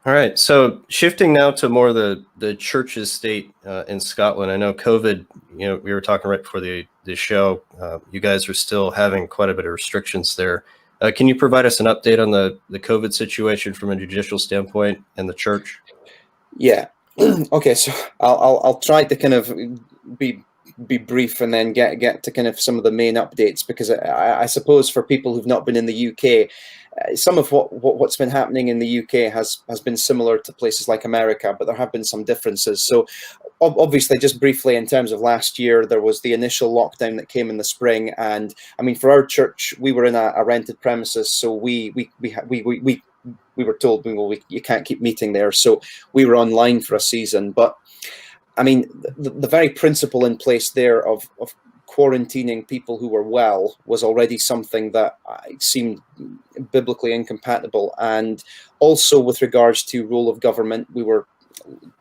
All right. So shifting now to more the church's state in Scotland. I know COVID. We were talking right before the show. You guys are still having quite a bit of restrictions there. Can you provide us an update on the COVID situation from a judicial standpoint and the church? Yeah. Okay. So I'll try to kind of be brief and then get to kind of some of the main updates, because I suppose for people who've not been in the UK, some of what's been happening in the UK has been similar to places like America, but there have been some differences. So obviously, just briefly, in terms of last year, there was the initial lockdown that came in the spring, and I mean, for our church, we were in a rented premises, so we were told, well, you can't keep meeting there, so we were online for a season. But I mean, the very principle in place there of quarantining people who were well was already something that seemed biblically incompatible. And also with regards to role of government, we were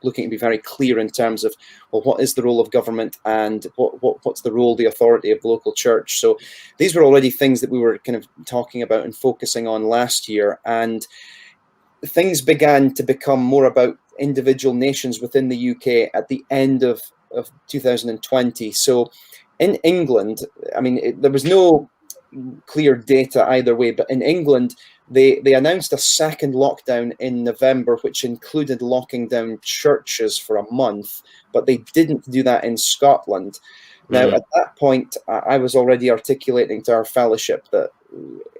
looking to be very clear in terms of, well, what is the role of government, and what's the role, the authority of the local church. So these were already things that we were kind of talking about and focusing on last year. And things began to become more about individual nations within the UK at the end of 2020. So in England, I mean, there was no clear data either way, but in England, they announced a second lockdown in November, which included locking down churches for a month, but they didn't do that in Scotland. Now, at that point, I was already articulating to our fellowship that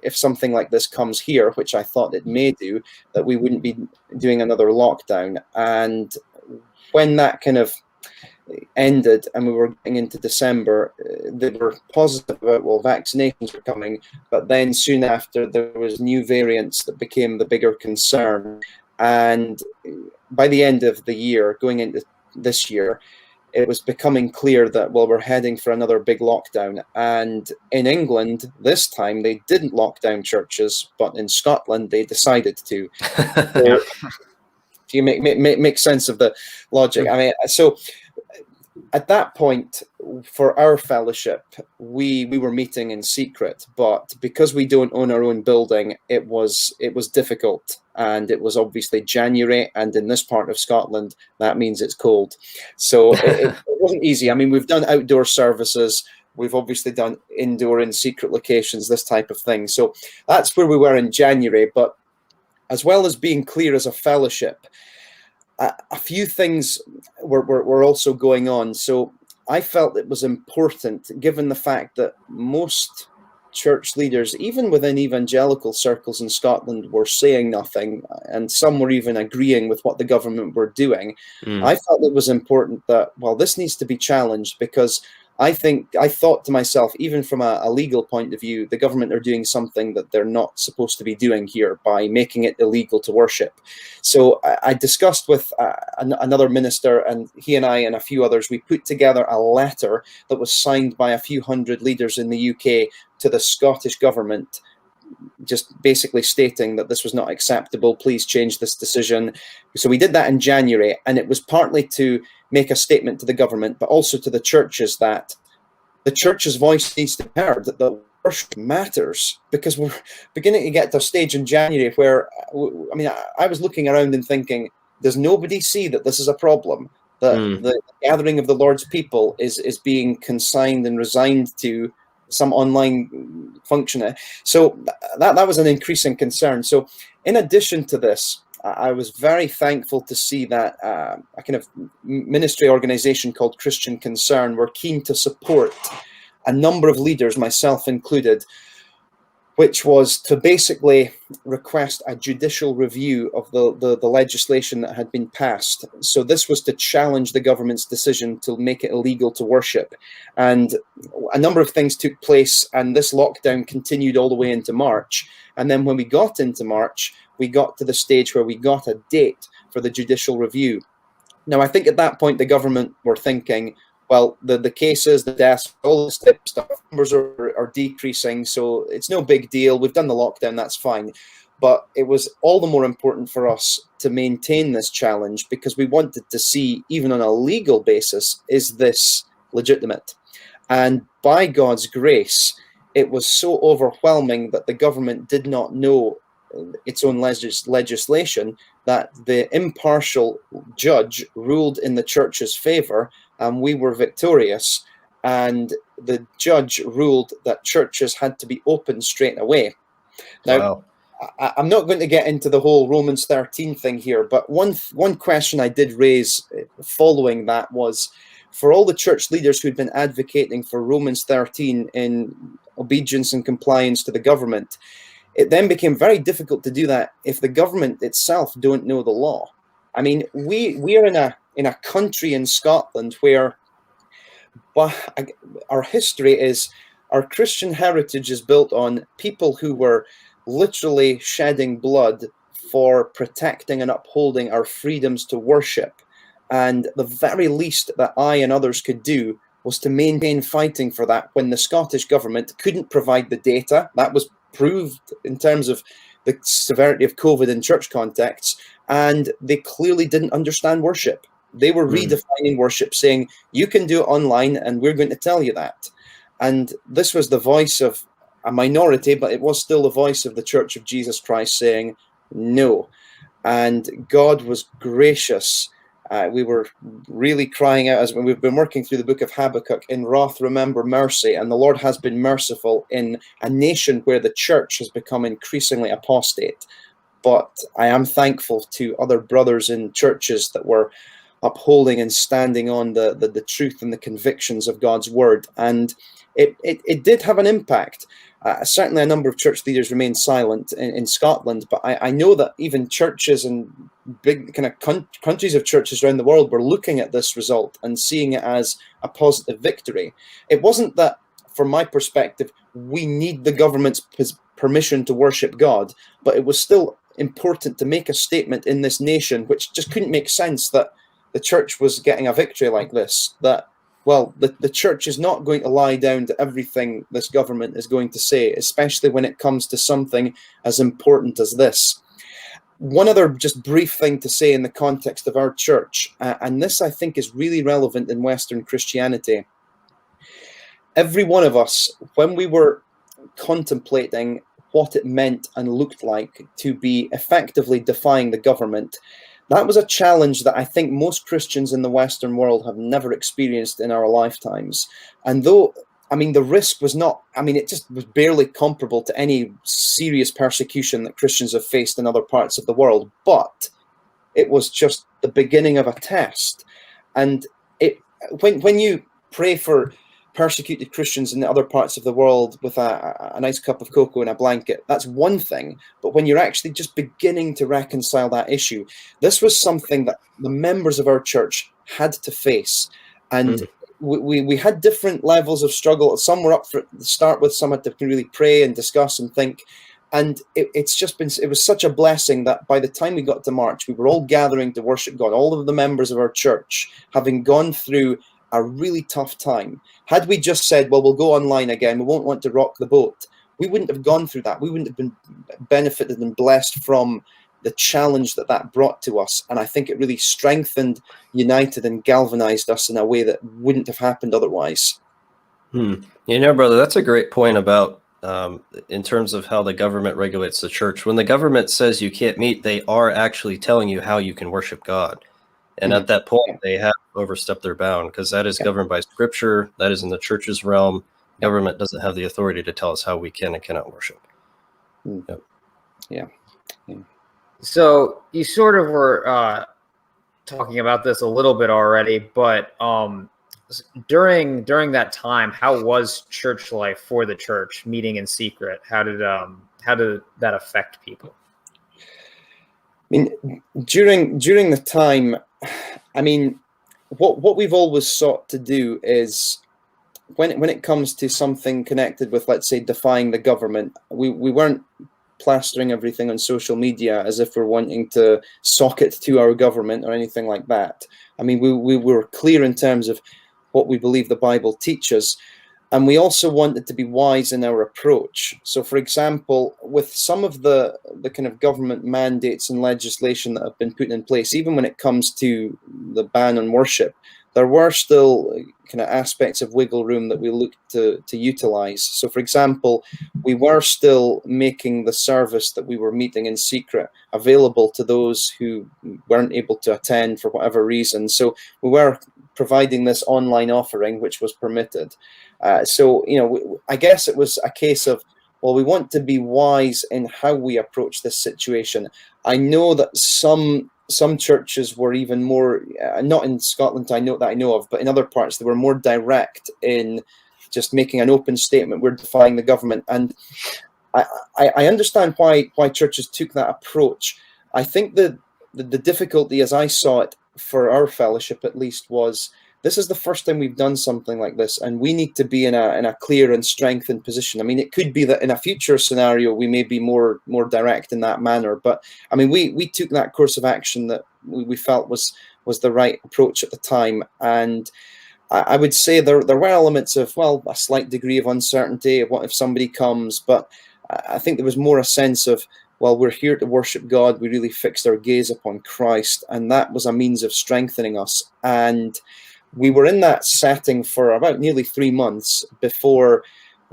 if something like this comes here, which I thought it may do, that we wouldn't be doing another lockdown. And when that kind of ended and we were getting into December, they were positive about, well, vaccinations were coming, but then soon after there was new variants that became the bigger concern. And by the end of the year, going into this year, it was becoming clear that, well, we're heading for another big lockdown. And in England, this time, they didn't lock down churches, but in Scotland, they decided to. So, do you make sense of the logic? I mean, so at that point, for our fellowship, we were meeting in secret, but because we don't own our own building, it was difficult. And it was obviously January, and in this part of Scotland, that means it's cold. So it wasn't easy. I mean, we've done outdoor services. We've obviously done indoor in secret locations, this type of thing. So that's where we were in January. But as well as being clear as a fellowship, a few things were also going on. So I felt it was important, given the fact that most church leaders, even within evangelical circles in Scotland, were saying nothing, and some were even agreeing with what the government were doing. I felt it was important that, well, this needs to be challenged, because I thought to myself, even from a legal point of view, the government are doing something that they're not supposed to be doing here by making it illegal to worship. So I discussed with another minister, and he and I and a few others, we put together a letter that was signed by a few hundred leaders in the UK to the Scottish government, just basically stating that this was not acceptable, please change this decision. So we did that in January, and it was partly to make a statement to the government, but also to the churches, that the church's voice needs to be heard, that the worship matters, because we're beginning to get to a stage in January where, I mean, I was looking around and thinking, does nobody see that this is a problem? That the gathering of the Lord's people is being consigned and resigned to some online function. So that was an increasing concern. So in addition to this, I was very thankful to see that a kind of ministry organization called Christian Concern were keen to support a number of leaders, myself included, which was to basically request a judicial review of the legislation that had been passed. So this was to challenge the government's decision to make it illegal to worship. And a number of things took place, and this lockdown continued all the way into March. And then when we got into March, we got to the stage where we got a date for the judicial review. Now, I think at that point, the government were thinking, well, the cases, the deaths, all this type of stuff, numbers are decreasing, so it's no big deal. We've done the lockdown, that's fine. But it was all the more important for us to maintain this challenge, because we wanted to see, even on a legal basis, is this legitimate? And by God's grace, it was so overwhelming that the government did not know its own legislation, that the impartial judge ruled in the church's favor, and we were victorious. And the judge ruled that churches had to be open straight away. Now, Wow. I'm not going to get into the whole Romans 13 thing here, but one question I did raise following that was, for all the church leaders who'd been advocating for Romans 13 in obedience and compliance to the government, it then became very difficult to do that if the government itself don't know the law. I mean, we are in a country in Scotland where our history is, our Christian heritage is built on people who were literally shedding blood for protecting and upholding our freedoms to worship. And the very least that I and others could do was to maintain fighting for that when the Scottish government couldn't provide the data. That was proved in terms of the severity of COVID in church contexts, and they clearly didn't understand worship. They were redefining worship, saying, you can do it online and we're going to tell you that. And this was the voice of a minority, but it was still the voice of the Church of Jesus Christ saying no. And God was gracious. We were really crying out, as when we've been working through the book of Habakkuk, in wrath remember mercy, and the Lord has been merciful in a nation where the church has become increasingly apostate. But I am thankful to other brothers in churches that were upholding and standing on the truth and the convictions of God's word. And it did have an impact. Certainly a number of church leaders remained silent in Scotland, but I know that even churches and big kind of countries of churches around the world were looking at this result and seeing it as a positive victory. It wasn't that, from my perspective, we need the government's permission to worship God, but it was still important to make a statement in this nation, which just couldn't make sense, that the church was getting a victory like this, that, well, the church is not going to lie down to everything this government is going to say, especially when it comes to something as important as this. One other just brief thing to say in the context of our church, and this I think is really relevant in Western Christianity. Every one of us, when we were contemplating what it meant and looked like to be effectively defying the government, that was a challenge that I think most Christians in the Western world have never experienced in our lifetimes. And though, I mean, the risk was not, I mean, it just was barely comparable to any serious persecution that Christians have faced in other parts of the world, but it was just the beginning of a test. And when you pray for persecuted Christians in the other parts of the world with a nice cup of cocoa and a blanket, that's one thing. But when you're actually just beginning to reconcile that issue, this was something that the members of our church had to face. And we had different levels of struggle. Some were up for the start with, some had to really pray and discuss and think. And it was such a blessing that by the time we got to March, we were all gathering to worship God, all of the members of our church, having gone through a really tough time. Had we just said, well, we'll go online again, we won't want to rock the boat, we wouldn't have gone through that. We wouldn't have been benefited and blessed from the challenge that brought to us. And I think it really strengthened, united, and galvanized us in a way that wouldn't have happened otherwise. You know, brother, that's a great point about in terms of how the government regulates the church. When the government says you can't meet, they are actually telling you how you can worship God. And at that point, they have overstepped their bound, because that is governed by Scripture. That is in the church's realm. Government doesn't have the authority to tell us how we can and cannot worship. Yeah. So you sort of were talking about this a little bit already, but during that time, how was church life for the church, meeting in secret? How did that affect people? I mean, during the time, I mean, what we've always sought to do is, when it comes to something connected with, let's say, defying the government, we weren't plastering everything on social media as if we're wanting to sock it to our government or anything like that. I mean, we were clear in terms of what we believe the Bible teaches. And we also wanted to be wise in our approach. So, for example, with some of the kind of government mandates and legislation that have been put in place, even when it comes to the ban on worship, there were still kind of aspects of wiggle room that we looked to utilize. So, for example, we were still making the service that we were meeting in secret available to those who weren't able to attend for whatever reason. So we were providing this online offering, which was permitted. So, I guess it was a case of, well, we want to be wise in how we approach this situation. I know that some churches were even more, not in Scotland, I know of, but in other parts, they were more direct in just making an open statement. We're defying the government. And I understand why churches took that approach. I think the difficulty, as I saw it, for our fellowship at least, was this is the first time we've done something like this, and we need to be in a clear and strengthened position. I mean, it could be that in a future scenario we may be more direct in that manner, but I mean, we took that course of action that we felt was the right approach at the time. And I would say there were elements of, well, a slight degree of uncertainty. What if somebody comes? But I think there was more a sense of, well, we're here to worship God. We really fixed our gaze upon Christ, and that was a means of strengthening us. And we were in that setting for about nearly 3 months before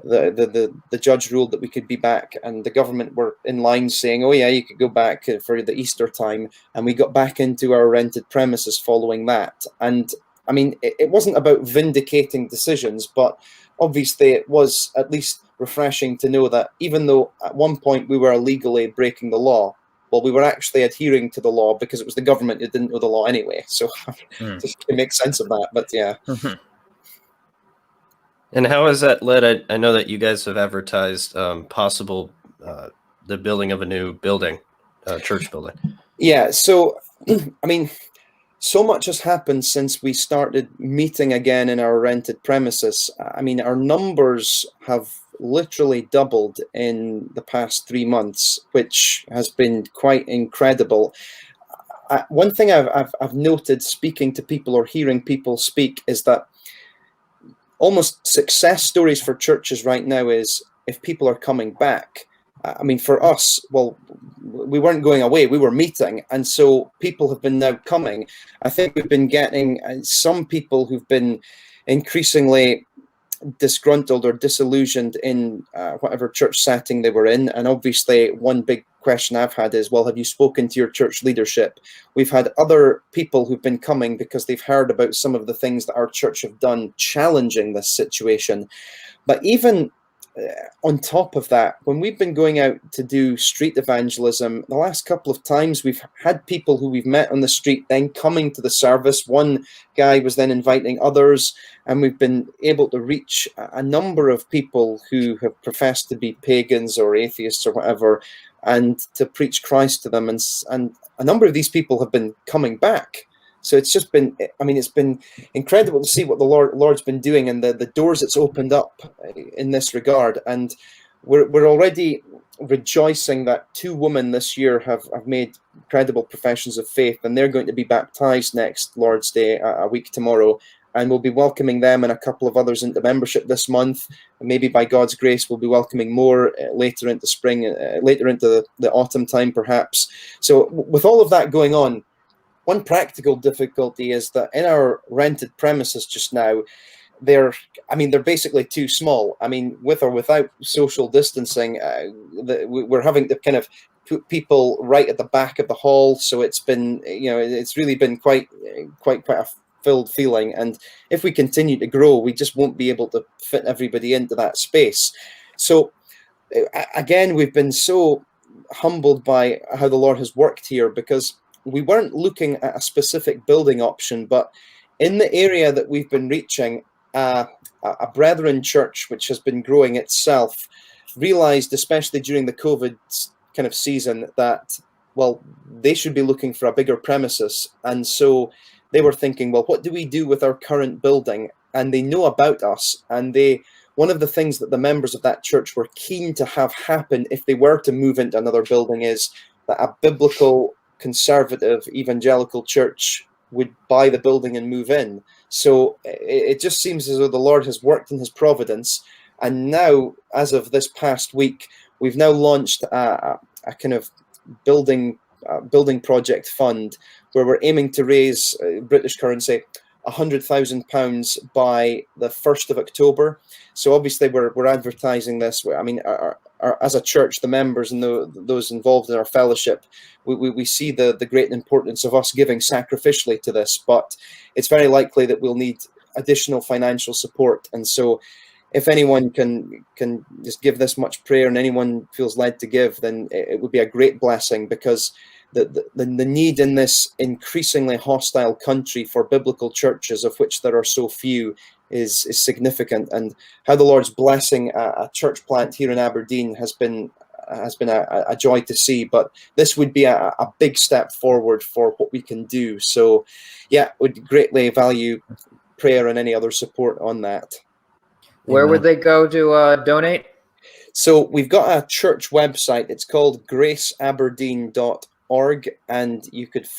the judge ruled that we could be back, and the government were in line saying, oh yeah, you could go back for the Easter time. And we got back into our rented premises following that. And I mean, it wasn't about vindicating decisions, but obviously it was at least refreshing to know that even though at one point we were illegally breaking the law, well, we were actually adhering to the law because it was the government who didn't know the law anyway. So just to make sense of that, but yeah. And how has that led? I know that you guys have advertised possible the building of a new building, church building. Yeah, so I mean, so much has happened since we started meeting again in our rented premises. I mean, our numbers have literally doubled in the past 3 months, which has been quite incredible. One thing I've noted speaking to people or hearing people speak is that almost success stories for churches right now is if people are coming back. I mean, for us, well, we weren't going away, we were meeting. And so people have been now coming. I think we've been getting some people who've been increasingly disgruntled or disillusioned in whatever church setting they were in. And obviously one big question I've had is, well, have you spoken to your church leadership? We've had other people who've been coming because they've heard about some of the things that our church have done challenging this situation. But even on top of that, when we've been going out to do street evangelism, the last couple of times we've had people who we've met on the street then coming to the service. One guy was then inviting others, and we've been able to reach a number of people who have professed to be pagans or atheists or whatever, and to preach Christ to them. And a number of these people have been coming back. So it's just been, I mean, it's been incredible to see what the Lord's been doing and the doors it's opened up in this regard. And we're already rejoicing that 2 women this year have made incredible professions of faith, and they're going to be baptized next Lord's Day, a week tomorrow. And we'll be welcoming them and a couple of others into membership this month. And maybe by God's grace, we'll be welcoming more later into spring, later into the autumn time, perhaps. So with all of that going on, one practical difficulty is that in our rented premises just now, they're basically too small. I mean, with or without social distancing, we're having to kind of put people right at the back of the hall. So it's been, it's really been quite a filled feeling. And if we continue to grow, we just won't be able to fit everybody into that space. So again, we've been so humbled by how the Lord has worked here, because we weren't looking at a specific building option, but in the area that we've been reaching, a brethren church, which has been growing itself, realized, especially during the COVID kind of season, that, well, they should be looking for a bigger premises. And so they were thinking, well, what do we do with our current building? And they know about us. And one of the things that the members of that church were keen to have happen if they were to move into another building is that a biblical, conservative, evangelical church would buy the building and move in. So it just seems as though the Lord has worked in his providence. And now, as of this past week, we've now launched a kind of building project fund where we're aiming to raise British currency £100,000 by the 1st of October. So obviously we're advertising this. I mean, as a church, the members and those involved in our fellowship, we see the great importance of us giving sacrificially to this, but it's very likely that we'll need additional financial support. And so if anyone can just give this much prayer and anyone feels led to give, then it would be a great blessing, because the need in this increasingly hostile country for biblical churches, of which there are so few, is significant. And how the Lord's blessing a church plant here in Aberdeen has been a joy to see. But this would be a big step forward for what we can do. So yeah, would greatly value prayer and any other support on that. Where would they go to donate? So we've got a church website. It's called graceaberdeen.org, and you could /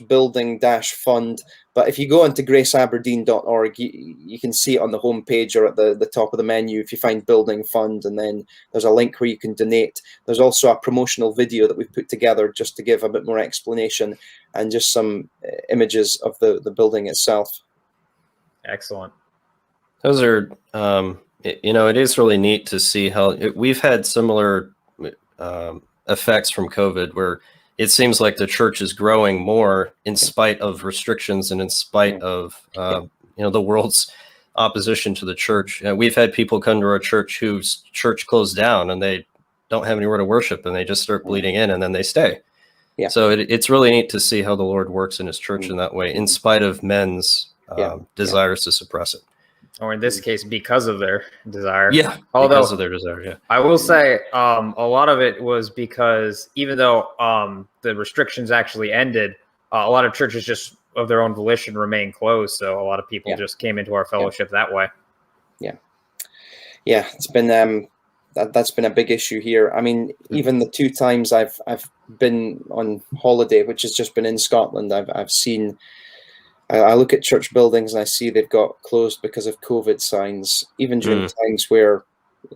building - fund. But if you go into graceaberdeen.org, you can see it on the homepage or at the top of the menu if you find building fund, and then there's a link where you can donate. There's also a promotional video that we've put together just to give a bit more explanation and just some images of the building itself. Excellent. Those are, it is really neat to see how we've had similar effects from COVID, where it seems like the church is growing more in spite of restrictions and in spite of, the world's opposition to the church. We've had people come to our church whose church closed down and they don't have anywhere to worship, and they just start bleeding in and then they stay. Yeah. So it's really neat to see how the Lord works in his church in that way, in spite of men's desires to suppress it. Or in this case, because of their desire. Yeah, Although, because of their desire, yeah. I will say a lot of it was because even though the restrictions actually ended, a lot of churches just of their own volition remain closed. So a lot of people just came into our fellowship that way. Yeah, it's been that's been a big issue here. I mean, even the 2 times I've been on holiday, which has just been in Scotland, I've seen. I look at church buildings and I see they've got closed because of COVID signs, even during times where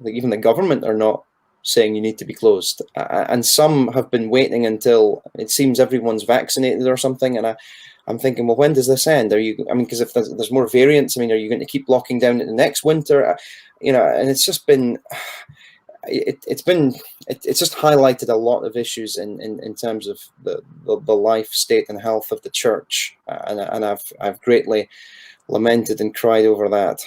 even the government are not saying you need to be closed. And some have been waiting until it seems everyone's vaccinated or something. And I'm thinking, well, when does this end? Because if there's more variants, are you going to keep locking down in the next winter? And it's just been, it's just highlighted a lot of issues in terms of the life, state, and health of the church, and I've greatly lamented and cried over that.